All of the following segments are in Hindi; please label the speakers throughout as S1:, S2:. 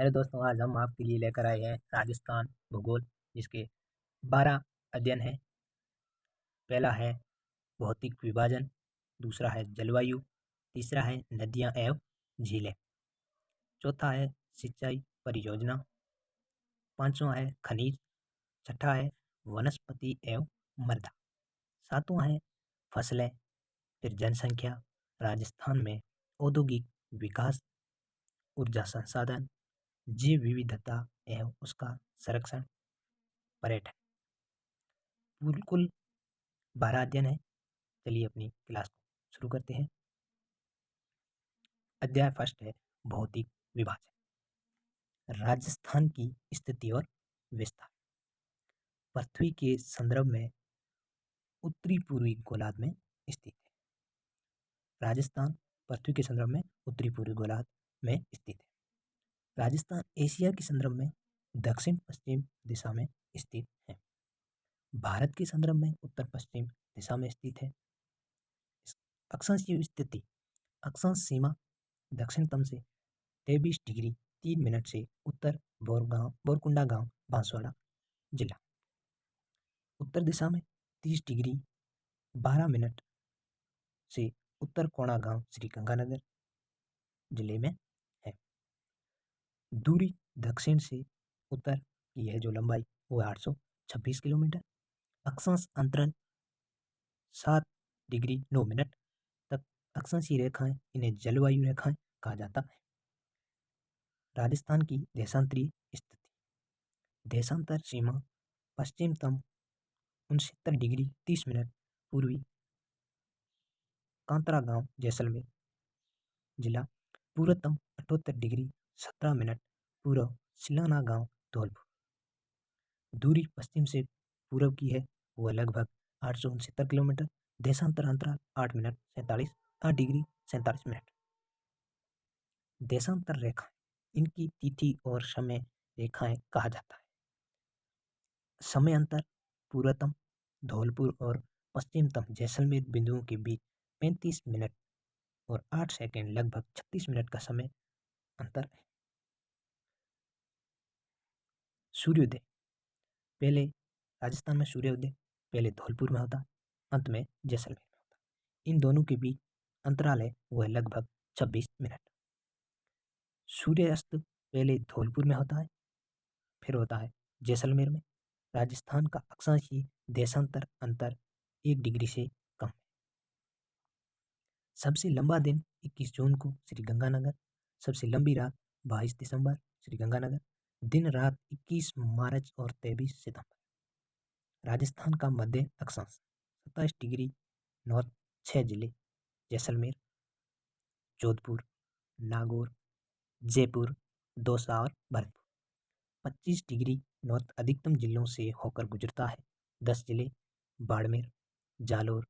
S1: हेलो दोस्तों, आज हम आपके लिए लेकर आए हैं राजस्थान भूगोल, जिसके 12 अध्ययन हैं। पहला है भौतिक विभाजन, दूसरा है जलवायु, तीसरा है नदियां एवं झीलें, चौथा है सिंचाई परियोजना, पांचवा है खनिज, छठा है वनस्पति एवं मृदा, सातवां है फसलें, फिर जनसंख्या, राजस्थान में औद्योगिक विकास, ऊर्जा संसाधन, जैव विविधता एवं उसका संरक्षण, पर्यटन। कुल 12 अध्ययन है। चलिए अपनी क्लास को शुरू करते हैं। अध्याय फर्स्ट है भौतिक विभाजन। राजस्थान की स्थिति और विस्तार। पृथ्वी के संदर्भ में उत्तरी पूर्वी गोलार्ध में स्थित है। राजस्थान पृथ्वी के संदर्भ में उत्तरी पूर्वी गोलार्ध में स्थित है। राजस्थान एशिया के संदर्भ में दक्षिण पश्चिम दिशा में स्थित है। भारत के संदर्भ में उत्तर पश्चिम दिशा में स्थित है। अक्षांशीय स्थिति, अक्षांश सीमा दक्षिणतम से 23 डिग्री 3 मिनट से उत्तर बोरकुंडा गांव बांसवाड़ा जिला, उत्तर दिशा में 30 डिग्री 12 मिनट से उत्तर कोणा गांव श्री गंगानगर जिले में है। दूरी दक्षिण से उत्तर की है जो लंबाई वो 826 किलोमीटर। अक्षांश अंतरण 7 डिग्री 9 मिनट तक। अक्षांशीय रेखाएं, इन्हें जलवायु रेखाएं कहा जाता है। राजस्थान की देशांतरीय स्थिति। देशांतर सीमा पश्चिमतम 69 डिग्री 30 मिनट पूर्वी कांतरा गांव जैसलमेर जिला, पूर्वतम 78 डिग्री 17 मिनट पूर्व सिलाना गांव धौलपुर। दूरी पश्चिम से पूर्व की है वह लगभग 869 किलोमीटर। देशांतर अंतराल 8 डिग्री 47 मिनट। देशांतर रेखाएं, इनकी तिथि और समय रेखाएं कहा जाता है। समय अंतर पूर्वतम धौलपुर और पश्चिमतम जैसलमेर बिंदुओं के बीच 35 मिनट और 8 सेकंड लगभग 36 मिनट का समय अंतर है। सूर्योदय, पहले राजस्थान में सूर्योदय पहले धौलपुर में होता, अंत में जैसलमेर में होता। इन दोनों के बीच अंतराल है वह लगभग 26 मिनट। सूर्यास्त पहले धौलपुर में होता है, फिर होता है जैसलमेर में। राजस्थान का अक्षांशीय देशांतर अंतर 1 डिग्री से कम है। सबसे लंबा दिन 21 जून को श्री गंगानगर, सबसे लंबी रात 22 दिसंबर श्री गंगानगर, दिन रात 21 मार्च और 23 सितंबर। राजस्थान का मध्य अक्षांश 27 डिग्री नॉर्थ, 6 जिले जैसलमेर, जोधपुर, नागौर, जयपुर, दौसा और भरतपुर। 25 डिग्री नॉर्थ अधिकतम जिलों से होकर गुजरता है। 10 जिले बाड़मेर, जालोर,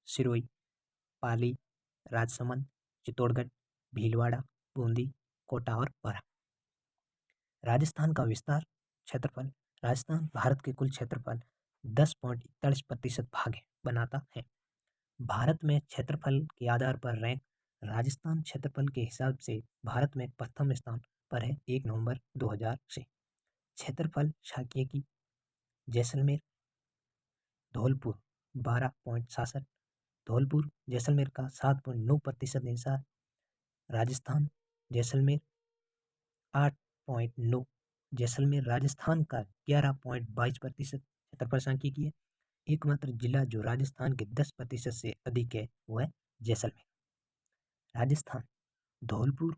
S1: सिरोही, पाली, राजसमंद, चित्तौड़गढ़, भीलवाड़ा, बूंदी, कोटा और बरा। राजस्थान का विस्तार क्षेत्रफल। राजस्थान भारत के कुल क्षेत्रफल 10.41% भाग बनाता है। भारत में क्षेत्रफल के आधार पर रैंक राजस्थान क्षेत्रफल के हिसाब से भारत में प्रथम स्थान पर है 1 नवंबर 2000 से। क्षेत्रफल सांख्यिकी जैसलमेर धौलपुर 12.66, धौलपुर जैसलमेर का 7.9% हिस्सा, राजस्थान जैसलमेर 8.9, जैसलमेर राजस्थान का 11.22% क्षेत्रफल सांख्यिकी है। एकमात्र जिला जो राजस्थान के 10% से अधिक है वो है जैसलमेर। राजस्थान धौलपुर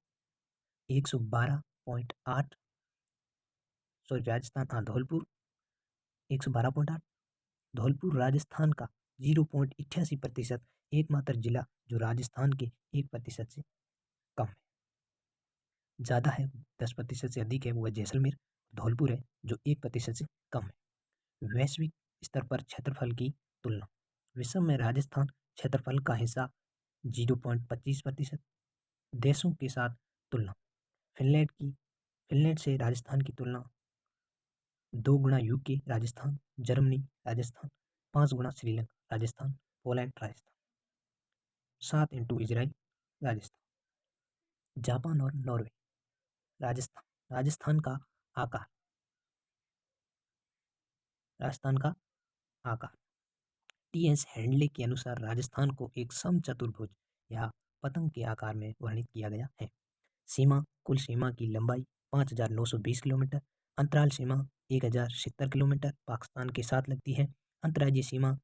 S1: 112.8, राजस्थान धौलपुर 112.8, धौलपुर राजस्थान का 0.88%, एकमात्र जिला जो राजस्थान के 1% से कम है। ज़्यादा है 10% से अधिक है वो है जैसलमेर, धौलपुर है जो 1% से कम है। वैश्विक स्तर पर क्षेत्रफल की तुलना। विश्व में राजस्थान क्षेत्रफल का हिस्सा 0.25%। देशों के साथ तुलना। फिनलैंड से राजस्थान की तुलना 2 गुना यूके राजस्थान, जर्मनी राजस्थान, 5 गुना Sri Lanka Rajasthan, Poland Rajasthan, 7 into Israel Rajasthan, Japan और नॉर्वे राजस्थान, राजस्थान का आकार। राजस्थान का आकार टी.एस. हैंडले के अनुसार राजस्थान को एक समचतुर्भुज या पतंग के आकार में वर्णित किया गया है। सीमा, कुल सीमा की लंबाई 5,920 किलोमीटर, अंतराल सीमा 1,070 किलोमीटर पाकिस्तान के साथ लगती है। अंतर्राज्यीय सीमा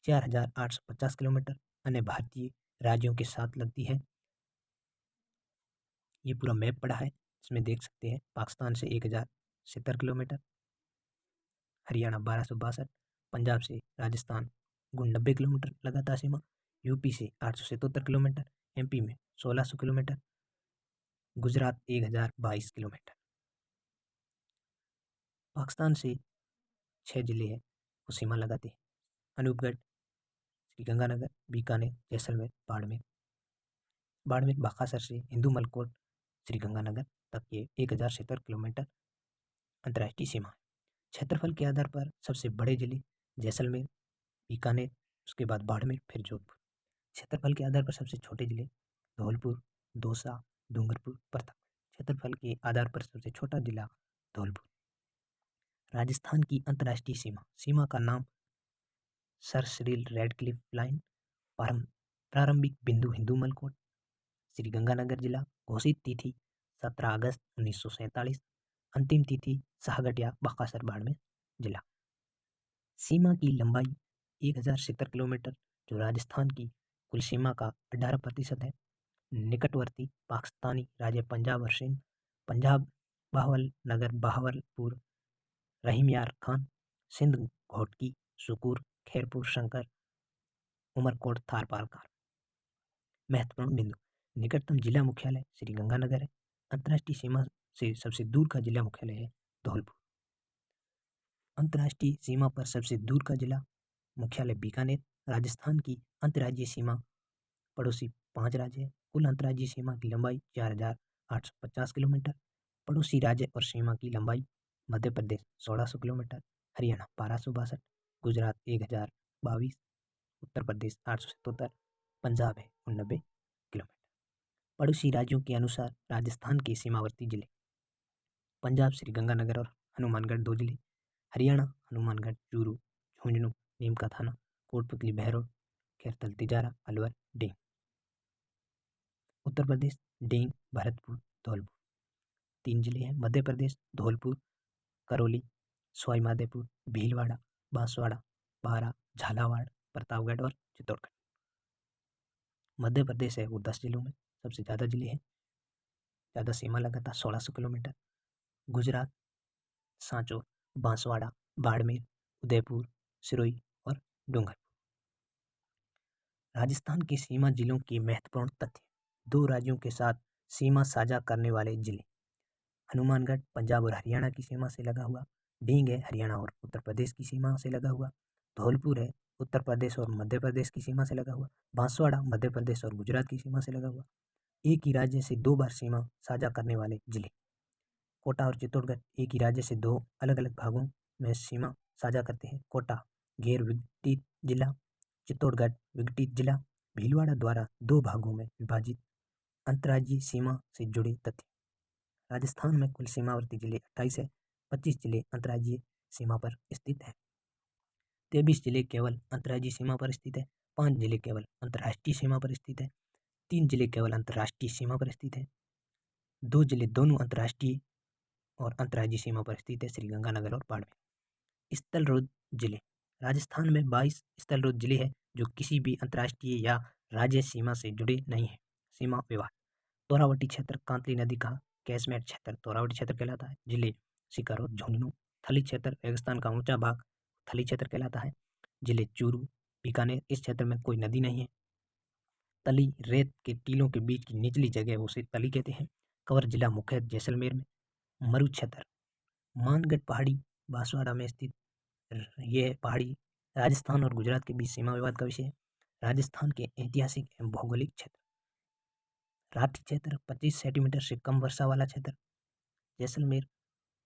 S1: 4,850 किलोमीटर अन्य भारतीय राज्यों के साथ लगती है। ये पूरा मैप पड़ा है, इसमें देख सकते हैं पाकिस्तान से 1,070 किलोमीटर, हरियाणा 1262, पंजाब से राजस्थान 90 किलोमीटर लगातार सीमा, यूपी से 877 किलोमीटर, एमपी में 1,600 किलोमीटर, गुजरात 1,022 किलोमीटर। पाकिस्तान से 6 जिले हैं वो सीमा लगाते हैं। अनूपगढ़, श्रीगंगानगर, बीकानेर, जैसलमेर, बाड़मेर। बाड़मेर बाकासर से हिंदू मलकोट श्रीगंगानगर तक ये 1,070 किलोमीटर अंतर्राष्ट्रीय सीमा है। क्षेत्रफल के आधार पर सबसे बड़े जिले जैसलमेर, बीकानेर, उसके बाद बाड़मेर, फिर जोधपुर। क्षेत्रफल के आधार पर सबसे छोटे जिले धौलपुर, दौसा, डूंगरपुर, प्रतापगढ़। क्षेत्रफल के आधार पर सबसे छोटा जिला धौलपुर। राजस्थान की अंतर्राष्ट्रीय सीमा। सीमा का नाम सर सिरिल रेडक्लिफ लाइन, प्रारंभिक बिंदु हिंदू मलकोट, श्रीगंगानगर जिला, घोषित तिथि 17 अगस्त 1947, अंतिम तिथि शाहगटिया बकासर बाड़मेर जिला। सीमा की लंबाई 1,070 किलोमीटर जो राजस्थान की कुल सीमा का 18% है। निकटवर्ती पाकिस्तानी राज्य पंजाब और सिंध, पंजाब बहावल नगर, बहावलपुर, रहीम यार खान, सिंध घोटकी, सुकूर, खैरपुर, शंकर, उमरकोट, थारपारकर। महत्वपूर्ण बिंदु। निकटतम जिला मुख्यालय श्रीगंगानगर है। अंतर्राष्ट्रीय सीमा से सबसे दूर का जिला मुख्यालय है धौलपुर। अंतर्राष्ट्रीय सीमा पर सबसे दूर का जिला मुख्यालय बीकानेर। राजस्थान की अंतर्राज्यीय सीमा पड़ोसी 5 राज्य है। कुल अंतर्राज्यीय सीमा की लंबाई 4,850 किलोमीटर। पड़ोसी राज्य और सीमा की लंबाई मध्य प्रदेश 1,600 किलोमीटर, हरियाणा 1,262, गुजरात 1,022, उत्तर प्रदेश 877, पंजाब है 90 किलोमीटर। पड़ोसी राज्यों के अनुसार राजस्थान के सीमावर्ती जिले पंजाब श्रीगंगानगर और हनुमानगढ़ 2 जिले, हरियाणा हनुमानगढ़, चूरू, झुंझुनू, नीम का थाना, कोटपुतली, बहरोड, खैरतल, तिजारा, अलवर, डेंग। उत्तर प्रदेश डेंग, भरतपुर, धौलपुर 3 जिले हैं। मध्य प्रदेश धौलपुर, करौली, सवाई माधोपुर, भीलवाड़ा, बांसवाड़ा, बारा, झालावाड़, प्रतापगढ़ और चित्तौड़गढ़। मध्य प्रदेश है वो 10 जिलों में सबसे ज़्यादा जिले हैं, ज़्यादा सीमा लगातार 1,600 किलोमीटर। गुजरात सांचौर, बांसवाड़ा, बाड़मेर, उदयपुर, सिरोही और डूंगरपुर। राजस्थान के सीमा जिलों के महत्वपूर्ण तथ्य। 2 राज्यों के साथ सीमा साझा करने वाले जिले। हनुमानगढ़ पंजाब और हरियाणा की सीमा से लगा हुआ, ढींग है हरियाणा और उत्तर प्रदेश की सीमा से लगा हुआ, धौलपुर है उत्तर प्रदेश और मध्य प्रदेश की सीमा से लगा हुआ, बांसवाड़ा मध्य प्रदेश और गुजरात की सीमा से लगा हुआ। एक ही राज्य से 2 बार सीमा साझा करने वाले जिले। कोटा और चित्तौड़गढ़ एक ही राज्य से 2 अलग अलग भागों में सीमा साझा करते हैं। कोटा गैर विघटित जिला, चित्तौड़गढ़ विघटित जिला। भीलवाड़ा द्वारा 2 भागों में विभाजित। अंतर्राज्यीय सीमा से जुड़े तथ्य। राजस्थान में कुल सीमावर्ती जिले 28 है। 25 जिले अंतर्राज्यीय सीमा पर स्थित है। 23 जिले केवल अंतर्राज्यीय सीमा पर स्थित है। 5 जिले केवल अंतर्राष्ट्रीय सीमा पर स्थित है। 3 जिले केवल अंतर्राष्ट्रीय सीमा पर स्थित है। 2 जिले दोनों अंतर्राष्ट्रीय और अंतर्राज्यीय सीमा पर स्थित है, श्रीगंगानगर और बाड़मेर। स्थल रोध जिले। राजस्थान में 22 स्थल रोध जिले हैं जो किसी भी अंतर्राष्ट्रीय या राज्य सीमा से जुड़े नहीं हैं। सीमा विवाद। तोरावटी क्षेत्र कांतली नदी का कैचमेंट क्षेत्र तोरावटी क्षेत्र कहलाता है। जिले सीकर और झुंझुनू। थली क्षेत्र रेगिस्तान का ऊंचा भाग थली क्षेत्र कहलाता है। जिले चूरू, बीकानेर, इस क्षेत्र में कोई नदी नहीं है। तली रेत के टीलों के बीच की निचली जगह उसे तली कहते हैं। कवर जिला मुख्य जैसलमेर में। मरु क्षेत्र मानगढ़ पहाड़ी बांसवाड़ा में स्थित यह पहाड़ी राजस्थान और गुजरात के बीच सीमा विवाद का विषय है। राजस्थान के ऐतिहासिक एवं भौगोलिक क्षेत्र। राठी क्षेत्र 25 सेंटीमीटर से कम वर्षा वाला क्षेत्र। जैसलमेर,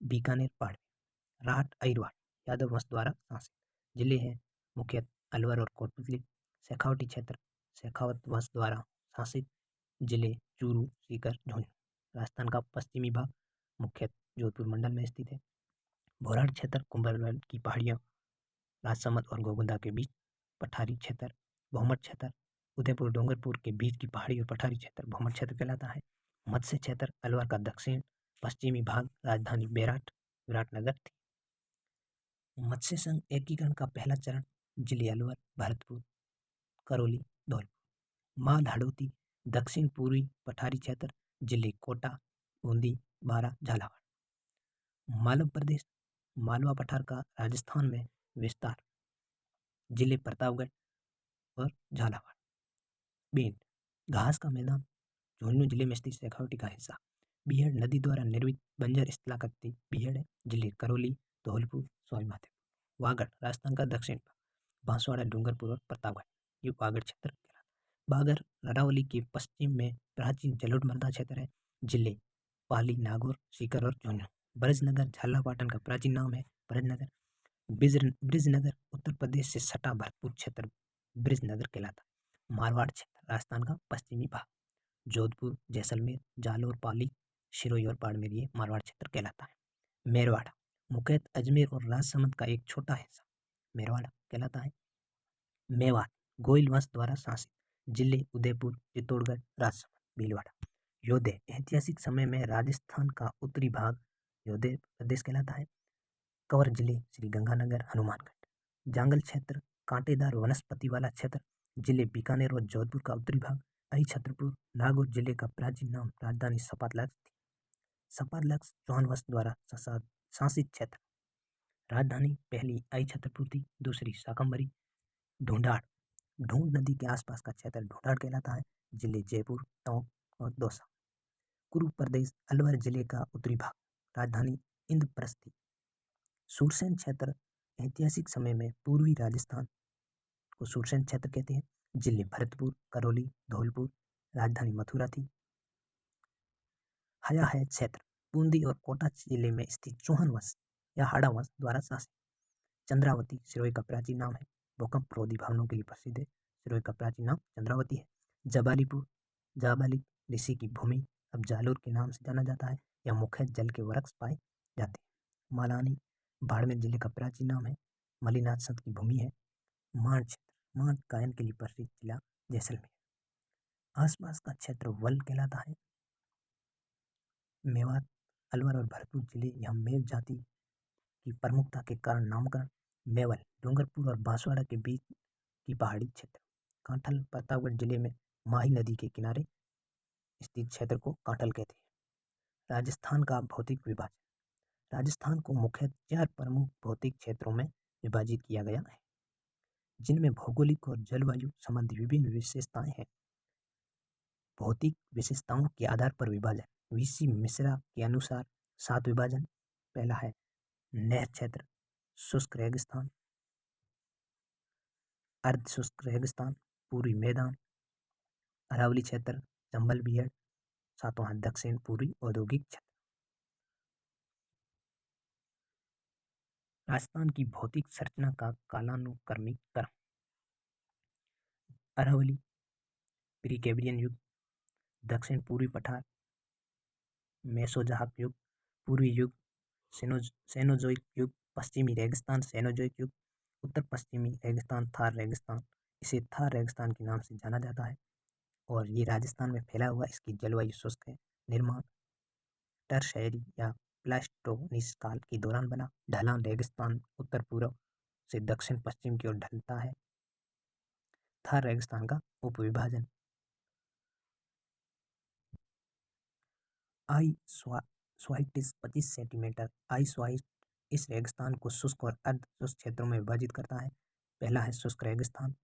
S1: बीकानेर, बाड़मेर। राठ अहिरवाड़ यादव वंश द्वारा शासित जिले हैं मुख्य अलवर और कोटपुतली। शेखावटी क्षेत्र शेखावत वंश द्वारा शासित जिले चूरू, सीकर, झुंझुनू। राजस्थान का पश्चिमी भाग मुख्य जोधपुर मंडल में स्थित है। भोराड़ क्षेत्र कुंभलगढ़ की पहाड़ियों, राजसमंद और गोगुंदा के बीच पठारी क्षेत्र भौमट क्षेत्र, उदयपुर डूंगरपुर के बीच की पहाड़ी और पठारी क्षेत्र भौमट क्षेत्र कहलाता है। मत्स्य क्षेत्र अलवर का दक्षिण पश्चिमी भाग, राजधानी विराटनगर थी। मत्स्य संघ एकीकरण का पहला चरण जिले अलवर, भरतपुर, करौली, धौलपुर। माल हड़ौती दक्षिण पूर्वी पठारी क्षेत्र जिले कोटा, बूंदी, बारा, झालावाड़। मालवा प्रदेश मालवा पठार का राजस्थान में विस्तार जिले प्रतापगढ़ और झालावाड़। बीड घास का मैदान झुंझुनू जिले में स्थित शेखावटी का हिस्सा। बीहड़ नदी द्वारा निर्मित बंजर स्थलाकृति बीहड़ जिले करौली, धौलपुर, स्वाईमाधोपुर। वागड़ राजस्थान का दक्षिण भाग, बांसवाड़ा, डूंगरपुर और प्रतापगढ़ ये वागड़ क्षेत्र कहलाता है। बागर अरावली के पश्चिम में प्राचीन जलोढ़ मृदा क्षेत्र है। जिले पाली, नागौर, सीकर और झुंझुनू। ब्रजनगर झालावाड़ का प्राचीन नाम है ब्रजनगर। ब्रिजनगर उत्तर प्रदेश से सटा भरतपुर क्षेत्र ब्रिजनगर कहलाता है। मारवाड़ क्षेत्र राजस्थान का पश्चिमी भाग, जोधपुर, जैसलमेर, जालौर, पाली, सिरोही और बाड़मेर ये मारवाड़ क्षेत्र कहलाता है। मेरवाड़ा मुख्यतः अजमेर और राजसमंद का एक छोटा हिस्सा मेरवाड़ा कहलाता है। मेवात गोइल वंश द्वारा शासित जिले उदयपुर, चित्तौड़गढ़, राजसमंद, भीलवाड़ा। योधे ऐतिहासिक समय में राजस्थान का उत्तरी भाग योधे प्रदेश कहलाता है। कंवर जिले श्री गंगानगर, हनुमानगढ़। जांगल क्षेत्र कांटेदार वनस्पति वाला क्षेत्र जिले बीकानेर और जोधपुर का उत्तरी भाग। आई छतरपुर नागौर जिले का प्राचीन नाम, राजधानी सपाटलक्स थी। सपाटलक्स चौहान वंश द्वारा शासित क्षेत्र। राजधानी पहली आई छतरपुर थी, दूसरी शाकंभरी। ढूंढाड़ ढूंढ नदी के आसपास का क्षेत्र ढूंढाड़ कहलाता है। जिले जयपुर, टोंक और दौसा। कुरु प्रदेश अलवर जिले का उत्तरी भाग, राजधानी इंद्रप्रस्थी। सुरसेन क्षेत्र ऐतिहासिक समय में पूर्वी राजस्थान को सुरसेन क्षेत्र कहते हैं। जिले भरतपुर, करौली, धौलपुर, राजधानी मथुरा थी। हया है क्षेत्र बूंदी और कोटा जिले में स्थित चौहान वंश या हाड़ा वंश द्वारा शासित। चंद्रावती सिरोही का प्राचीन नाम है। भूकंप रोधी भवनों के लिए प्रसिद्ध है। सिरोही का प्राचीन नाम चंद्रावती है। जबालीपुर जाबालिक ऋषि की भूमि अब जालोर के नाम से जाना जाता है। यह मुख्य जल के वृक्ष पाए जाते हैं। मालानी बाड़मेर जिले का प्राचीन नाम है। मलिनाथ संत की भूमि है। मांड क्षेत्र मांड गायन के लिए प्रसिद्ध जिला जैसलमेर। आसपास का क्षेत्र वल कहलाता है। मेवात, अलवर और भरतपुर जिले यह मेव जाति की प्रमुखता के कारण नामकरण। मेवल डूंगरपुर और बांसवाड़ा के बीच की पहाड़ी क्षेत्र। कांठल प्रतापगढ़ जिले में माही नदी के किनारे स्थित क्षेत्र को कांठल कहते हैं। राजस्थान का भौतिक विभाजन। राजस्थान को मुख्य 4 प्रमुख भौतिक क्षेत्रों में विभाजित किया गया है, जिनमें भौगोलिक और जलवायु संबंधी विभिन्न विशेषताएं हैं। भौतिक विशेषताओं के आधार पर विभाजन। वीसी मिश्रा के अनुसार 7 विभाजन। पहला है नहर क्षेत्र, शुष्क रेगिस्तान, अर्ध शुष्क रेगिस्तान, पूर्वी मैदान, अरावली क्षेत्र, चंबल बीहड़। सातवां है दक्षिण पूर्वी औद्योगिक क्षेत्र। राजस्थान की भौतिक संरचना का कालानुक्रमिक अरावली प्रीकैम्ब्रियन युग, दक्षिण पूर्वी पठार मेसोजोइक युग, पूर्वी युग सेनोजोइक युग, पश्चिमी रेगिस्तान सेनोजोइक युग, उत्तर पश्चिमी रेगिस्तान थार रेगिस्तान। इसे थार रेगिस्तान के नाम से जाना जाता है और ये राजस्थान में फैला हुआ। इसकी जलवायु शुष्क है। निर्माण टरशेरी या प्लास्टोनिस काल के दौरान बना। ढलान रेगिस्तान उत्तर पूर्व से दक्षिण पश्चिम की ओर ढलता है। थार रेगिस्तान का उपविभाजन। आई स्वाइटिस 25 सेंटीमीटर। आई स्वाइट इस रेगिस्तान को शुष्क और अर्ध शुष्क क्षेत्रों में विभाजित करता है। पहला है शुष्क रेगिस्तान,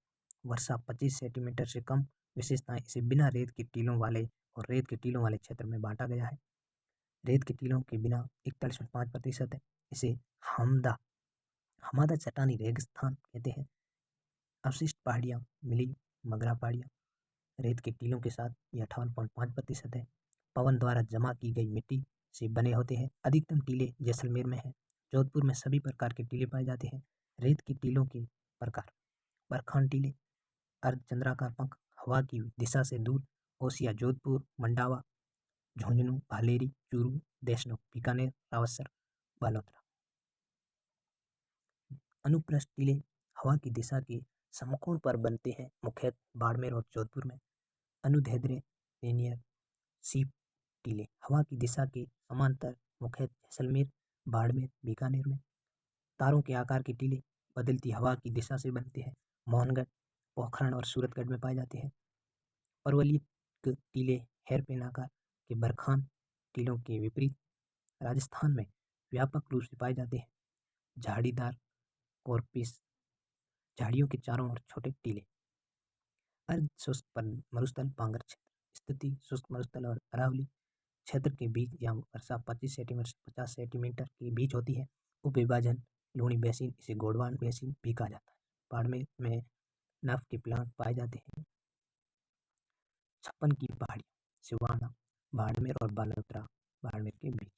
S1: वर्षा 25 सेंटीमीटर से कम। विशेषताएं इसे बिना रेत के टीलों वाले और रेत के टीलों वाले क्षेत्र में बांटा गया है। रेत के टीलों के बिना 41.5% है। इसे हमादा चट्टानी रेगिस्तान कहते हैं। अवशिष्ट पहाड़ियाँ मिली मगरा पहाड़ियाँ। रेत के टीलों के साथ ये 58.5% है। पवन द्वारा जमा की गई मिट्टी से बने होते हैं। अधिकतम टीले जैसलमेर में है। जोधपुर में सभी प्रकार के टीले पाए जाते हैं। रेत के टीलों के प्रकार बरखान टीले, अर्धचंद्राकार पंख, हवा की दिशा से दूर, ओसिया जोधपुर, मंडावा, झुंझुनू, भालेरी, चूरू, देशनोक, बीकानेर, रावतसर, बालोतरा। अनुप्रस्थ टीले हवा की दिशा के समकोण पर बनते हैं, मुख्यतः बाड़मेर और जोधपुर में। अनुदैर्ध्य लिनियर सीप टीले हवा की दिशा के समांतर, मुख्यतः जैसलमेर, बाड़मेर, बीकानेर में। तारों के आकार के टीले बदलती हवा की दिशा से बनते हैं, मोहनगढ़, पोखरण और सूरतगढ़ में पाए जाते हैं। परवलिक टीले हेयरपिन आकार के बरखान टीलों के विपरीत राजस्थान में व्यापक रूप से पाए जाते हैं। झाड़ीदार कॉर्पिस, झाड़ियों के चारों ओर छोटे टीले। अर्ध शुष्क मरुस्थल बांगर क्षेत्र, स्थिति शुष्क मरुस्थल और अरावली क्षेत्र के बीच, यहाँ वर्षा 25 सेंटीमीटर से 50 सेंटीमीटर के बीच होती है। उपविभाजन लूणी बेसिन, इसे गोंडवान बेसिन भी कहा जाता है। बाड़मेर में नाफ के प्लांट पाए जाते हैं। छप्पन की पहाड़ी, सिवाना, बाड़मेर और बालोतरा, बाड़मेर के बीच।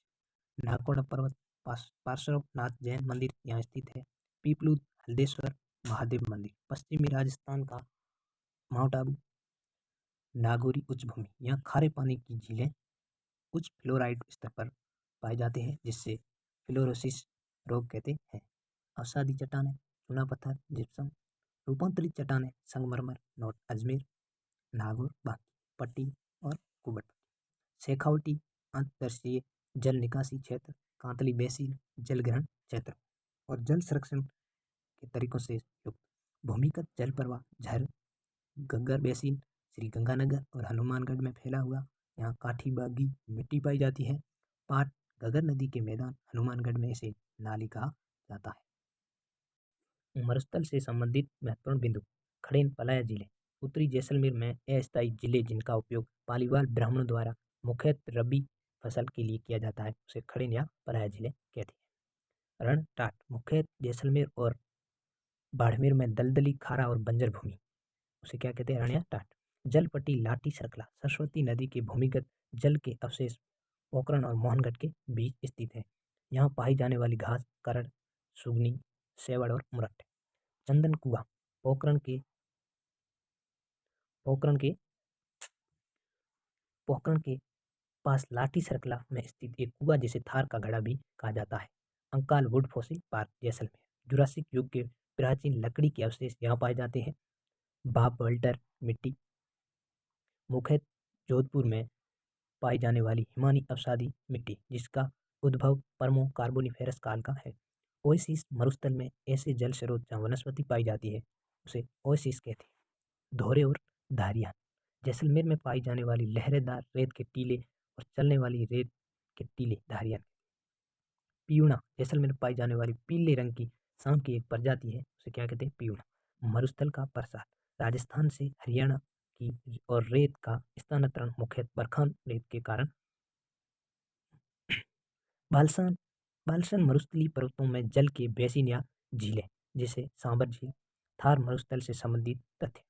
S1: नागौड़ा पर्वत, पार्श्वनाथ जैन मंदिर यहाँ स्थित है। पीपलूद, हल्देश्वर महादेव मंदिर, पश्चिमी राजस्थान का माउंट आबू। नागौरी उच्च भूमि, यहाँ खारे पानी की झीलें उच्च फ्लोराइड स्तर पर पाए जाते हैं, जिससे फ्लोरोसिस रोग कहते हैं। अवसादी चट्टानें, चूना पत्थर, जिप्सम। रूपांतरित चट्टानें, संगमरमर, नोट, अजमेर, नागौर, बांकी पट्टी और कुबट पट्टी। शेखावटी, अंतर्देशीय जल निकासी क्षेत्र, कांतली बेसिन, जलग्रहण क्षेत्र और जल संरक्षण के तरीकों से युक्त। भूमिगत जल प्रवाह, झर, गग्गर बेसिन, श्री गंगानगर और हनुमानगढ़ में फैला हुआ, यहाँ काठी बागी मिट्टी पाई जाती है। पाट, गगर नदी के मैदान, हनुमानगढ़ में इसे नाली कहा जाता है। मरुस्थल से संबंधित महत्वपूर्ण बिंदु, खड़ेन, पलाया जिले। उत्तरी जैसलमेर में अस्थायी जिले जिनका उपयोग पालीवाल ब्राह्मणों द्वारा मुख्यतः रबी फसल के लिए किया जाता है, उसे खड़ेन या पलाया जिले कहते हैं। रण टाट, मुख्यतः जैसलमेर और बाड़मेर में दलदली, खारा और बंजर भूमि, उसे क्या कहते हैं, रण या टाट। जलपट्टी, लाठी सर्कला, सरस्वती नदी के भूमिगत जल के अवशेष पोखरण और मोहनगढ़ के बीच स्थित है। यहाँ पाई जाने वाली घास करड़, सुगनी, सेवड़ और मुरट। चंदन कुआं, पोखरण के पास लाठी सर्कला में स्थित एक कुआं जिसे थार का घड़ा भी कहा जाता है। Akal wood fossil park, Jaisalmer, Jurassic युग के प्राचीन लकड़ी के अवशेष यहाँ पाए जाते हैं। बापवल्टर मिट्टी, मुख्यतः जोधपुर में पाई जाने वाली हिमानी अवसादी मिट्टी, जिसका उद्भव पर्मो कार्बोनिफेरस काल का है। ओएसिस, मरुस्थल में ऐसे जल स्रोत जहाँ वनस्पति पाई जाती है, उसे ओएसिस कहते हैं। धोरे और धारियान, जैसलमेर में पाई जाने वाली लहरेदार रेत के टीले और चलने वाली रेत के टीले धारियान। पियूना, जैसलमेर में पाई जाने वाली पीले रंग की सांप की एक प्रजाति है, उसे क्या कहते हैं, पियूना। मरुस्थल का प्रसार, राजस्थान से हरियाणा की और रेत का स्थानांतरण मुख्यतः बरखान रेत के कारण। बालसन मरुस्थलीय पर्वतों में जल के बेसिन या झीलें, जिसे सांबर झील। थार मरुस्थल से संबंधित तथ्य,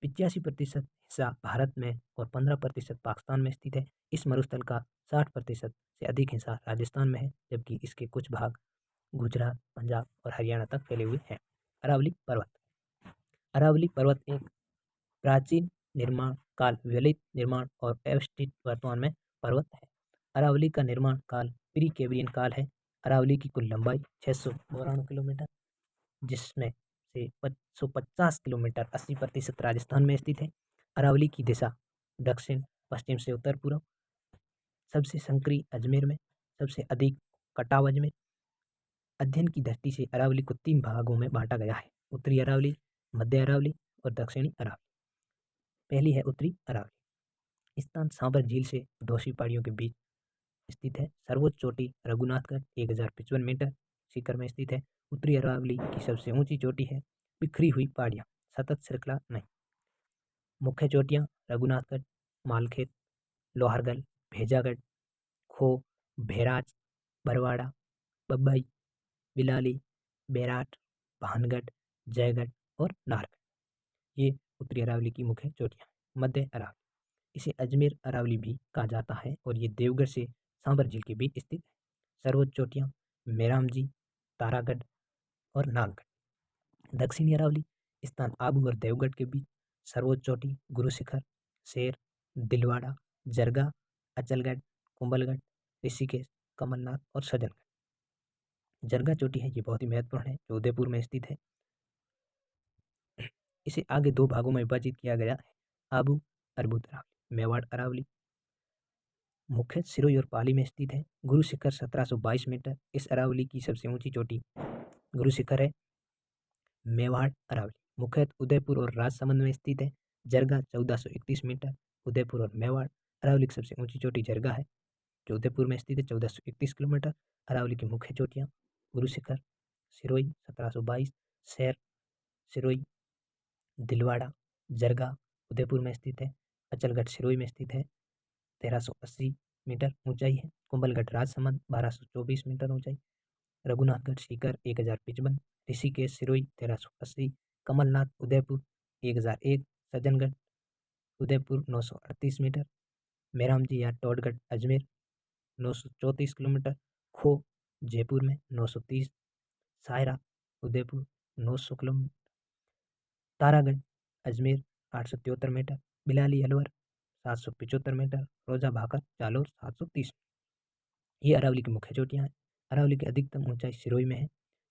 S1: 85% हिस्सा भारत में और 15% पाकिस्तान में स्थित है। इस मरुस्थल का 60% से अधिक हिस्सा राजस्थान में है, जबकि इसके कुछ भाग गुजरात, पंजाब और हरियाणा तक फैले हुए हैं। अरावली पर्वत, अरावली पर्वत एक प्राचीन निर्माण काल, विलयित निर्माण और अवस्थित वर्तमान में पर्वत है। अरावली का निर्माण काल प्री कैम्ब्रियन काल है। अरावली की कुल लंबाई 692 किलोमीटर, जिसमें से 150 किलोमीटर 80% राजस्थान में स्थित है। अरावली की दिशा दक्षिण पश्चिम से उत्तर पूर्व। सबसे संकरी अजमेर में, सबसे अधिक कटाव अजमेर। अध्ययन की दृष्टि से अरावली को 3 भागों में बांटा गया है, उत्तरी अरावली, मध्य अरावली और दक्षिणी अरावली। पहली है उत्तरी अरावली। स्थान सांबर झील से दोषी पहाड़ियों के बीच स्थित है। सर्वोच्च चोटी रघुनाथगढ़ 1055 मीटर शिखर में स्थित है। उत्तरी अरावली की सबसे ऊंची चोटी है। बिखरी हुई पहाड़ियाँ, सतत श्रृंखला नहीं। मुख्य चोटियाँ रघुनाथगढ़, मालखेत, लोहारगढ़, भेजागढ़, खो, भैराज, बरवाड़ा, बब्बई, बिलाली, बैराट, भानगढ़, जयगढ़ और नाहरगढ़। ये उत्तरी अरावली की मुख्य चोटियाँ। मध्य अरावली, इसे अजमेर अरावली भी कहा जाता है और ये देवगढ़ से सांबर झील के बीच स्थित है। सर्वोच्च चोटियाँ मेरामजी, तारागढ़ और नागगढ़। दक्षिणी अरावली, स्थान आबू और देवगढ़ के बीच। सर्वोच्च चोटी गुरु शिखर, शेर, दिलवाड़ा, जरगा, अचलगढ़, कुंभलगढ़, ऋषिकेश, कमलनाथ और सज्जनगढ़। जरगा चोटी है, ये बहुत ही महत्वपूर्ण है, जो उदयपुर में स्थित है। इसे आगे दो भागों में विभाजित किया गया है, आबू अर्बुद अरावली, मेवाड़ अरावली। मुख्य सिरोही और पाली में स्थित है। गुरु शिखर 1722 मीटर, इस अरावली की सबसे ऊंची चोटी गुरु शिखर है। मेवाड़ अरावली मुख्यतः उदयपुर और राजसमंद में स्थित है। जरगा 1431 मीटर, उदयपुर और मेवाड़। अरावली की सबसे ऊंची चोटी जरगा है, जो उदयपुर में स्थित है, 1431 किलोमीटर। अरावली की मुख्य चोटियाँ गुरु शिखर, सिरोही 1722, सैर सिरोही, दिलवाड़ा, जरगा उदयपुर में स्थित है। अचलगढ़ सिरोही में स्थित है, 1380 मीटर ऊंचाई है। कुंभलगढ़ राजसमंद 1224 मीटर ऊंचाई। रघुनाथगढ़ सीकर 1055, ऋषिकेश सिरोही 1380, कमलनाथ उदयपुर 1001, सज्जनगढ़ उदयपुर 938 मीटर, मेरामजी या टोडगढ़ अजमेर 934 किलोमीटर, खो जयपुर में 930, Saira Udaipur 900 kilometre, Taragarh Ajmer 873 metre, Bilali Alwar 775 metre, रोजा भाकर जालोर 730। ये अरावली की मुख्य चोटियाँ हैं। अरावली की अधिकतम ऊंचाई सिरोही में है।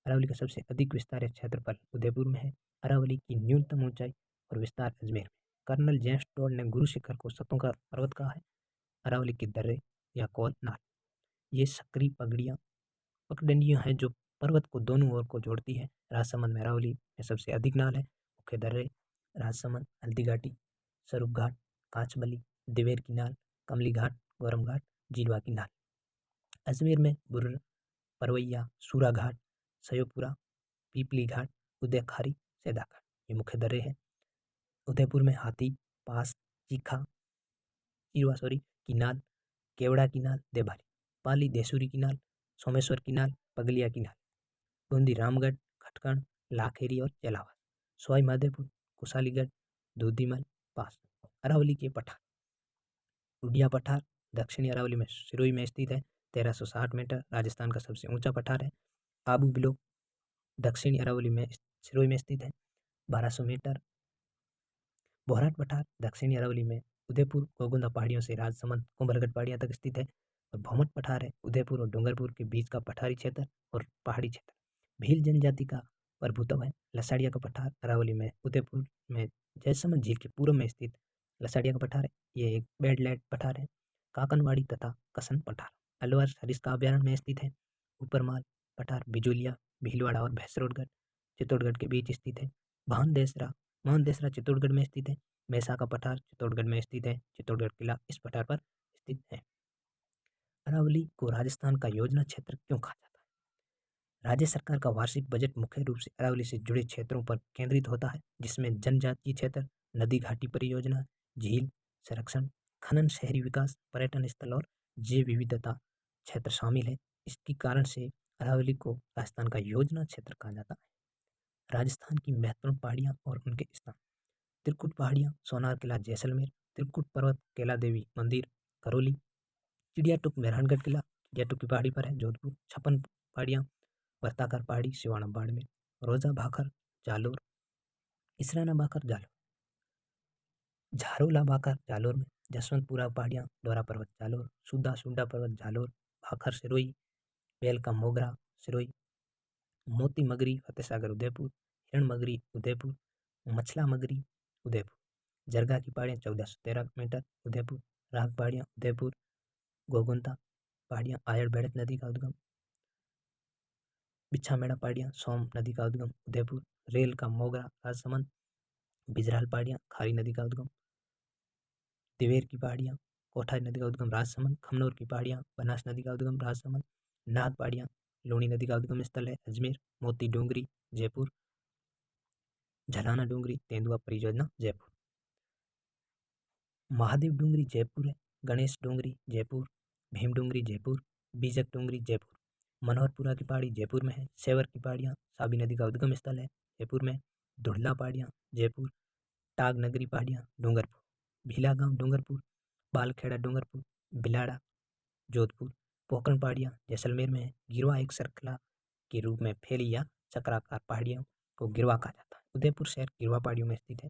S1: अरावली का सबसे अधिक विस्तारित क्षेत्रफल उदयपुर में है। अरावली की न्यूनतम ऊंचाई और विस्तार अजमेर में। कर्नल जेम्स टोड ने गुरु शिखर को सतों का पर्वत कहा है। अरावली की दर्रे या कौल नाल, ये सक्रिय पगडंडियां हैं जो पर्वत को दोनों ओर को जोड़ती है। राजसमंद में अरावली में सबसे अधिक नाल है। मुख्य दर्रे राजसमंद, हल्दी घाटी, स्वरूप घाट, कांचबली, दिवेर की नाल, कमली घाट, गौरम घाट, जीलवा की नाल। अजमेर में बुर्र, परवैया, सूरा घाट, सयोपुरा, पीपली घाट, उदयखारी, सैदा घाट, ये मुख्य दर्रे हैं। उदयपुर में हाथी पास, चीखा की नाल, केवड़ा की नाल, देभारी, पाली देसूरी की नाल, सोमेश्वर की नाल, पगलिया की नाल, बूंदी रामगढ़, खटकण, लाखेरी और जलावास, सवाई माधोपुर, कुशालीगढ़, दूधीमल पास। अरावली के पठार, उडिया पठार दक्षिणी अरावली में सिरोही में स्थित है, 1360 मीटर, राजस्थान का सबसे ऊंचा पठार है। आबू बिलो दक्षिणी अरावली में सिरोही में स्थित है, 1200 मीटर। बोहराट पठार दक्षिणी अरावली में उदयपुर गोगुंदा पहाड़ियों से राजसमंद कुंभलगढ़ पहाड़ियां तक स्थित है। और भौमट पठार है उदयपुर और डूंगरपुर के बीच का पठारी क्षेत्र और पहाड़ी क्षेत्र। भील जनजाति का प्रभुत्व है। लसाड़िया का पठार अरावली में उदयपुर में जयसमंद झील के पूर्व में स्थित लसाड़िया का पठार है, ये एक बेडलैंड पठार है। काकनवाड़ी तथा कसन पठार अलवर सरिस्का अभ्यारण्य में स्थित है। ऊपरमाल पठार बिजोलिया, भीलवाड़ा और भैंसरोडगढ़ चित्तौड़गढ़ के बीच स्थित है। महानदेसरा चित्तौड़गढ़ में स्थित है। मैसा का पठार चित्तौड़गढ़ में स्थित है। चित्तौड़गढ़ किला इस पठार पर स्थित है। अरावली को राजस्थान का योजना क्षेत्र क्यों कहा जाता है? राज्य सरकार का वार्षिक बजट मुख्य रूप से अरावली से जुड़े क्षेत्रों पर केंद्रित होता है, जिसमें जनजातीय क्षेत्र, नदी घाटी परियोजना, झील संरक्षण, खनन, शहरी विकास, पर्यटन स्थल और जैव विविधता क्षेत्र शामिल है। इसके कारण से अरावली को राजस्थान का योजना क्षेत्र कहा जाता है। राजस्थान की महत्वपूर्ण पहाड़ियाँ और उनके स्थान। त्रिकुट पहाड़ियाँ, सोनार किला जैसलमेर, त्रिकुट पर्वत, कैला देवी मंदिर करौली, चिड़ियाटुक मेहरानगढ़ किला चिड़ियाटुक की पहाड़ी पर है जोधपुर, छप्पन पहाड़ियाँ, वर्ताकार पहाड़ी सिवाना बाड़मेर, रोजा भाखर जालोर, इसराना भाखर जालोर, झारोला भाखर जालोर में, जसवंतपुरा पहाड़ियाँ, डोरा पर्वत जालोर, सुंडा पर्वत जालोर, भाखर सिरोही, बेल का मोगरा सिरोही, मोती मगरी फतेहसागर उदयपुर, हिरण मगरी उदयपुर, मछला मगरी उदयपुर, जरगा की पहाड़ियाँ 1413 मीटर उदयपुर, राग पहाड़ियाँ उदयपुर, गोगुंता पहाड़ियाँ आयड़ बेड़त नदी का उद्गम, बिच्छामेड़ा पहाड़ियाँ सोम नदी का उद्गम उदयपुर, रेल का मोगरा राजसमंद, बिजराल पहाड़ियाँ खारी नदी का उद्गम, दिवेर की पहाड़ियाँ कोठारी नदी का उद्गम राजसमंद, खमनोर की पहाड़ियाँ बनास नदी का उद्गम राजसमंद, नाग पहाड़ियाँ लूणी नदी का उद्गम स्थल है अजमेर, मोती डोंगरी जयपुर, झलाना डोंगरी तेंदुआ परियोजना जयपुर, महादेव डोंगरी जयपुर है, गणेश डोंगरी जयपुर, भीम डोंगरी जयपुर, बीजक डोंगरी जयपुर, मनोहरपुरा की पहाड़ी जयपुर में है, सेवर की पहाड़ियाँ साबी नदी का उद्गम स्थल है जयपुर में, धुड़ला पहाड़ियाँ जयपुर, टाग नगरी पहाड़ियाँ डूंगरपुर, भीला गांव डूंगरपुर, बालखेड़ा डूंगरपुर, बिलाड़ा जोधपुर, पोकरण पहाड़ियाँ जैसलमेर में है, गिरवा एक श्रृंखला के रूप में फैली या चक्राकार पहाड़ियों को गिरवा कहा जाता है। उदयपुर शहर गिरवा पहाड़ियों में स्थित है।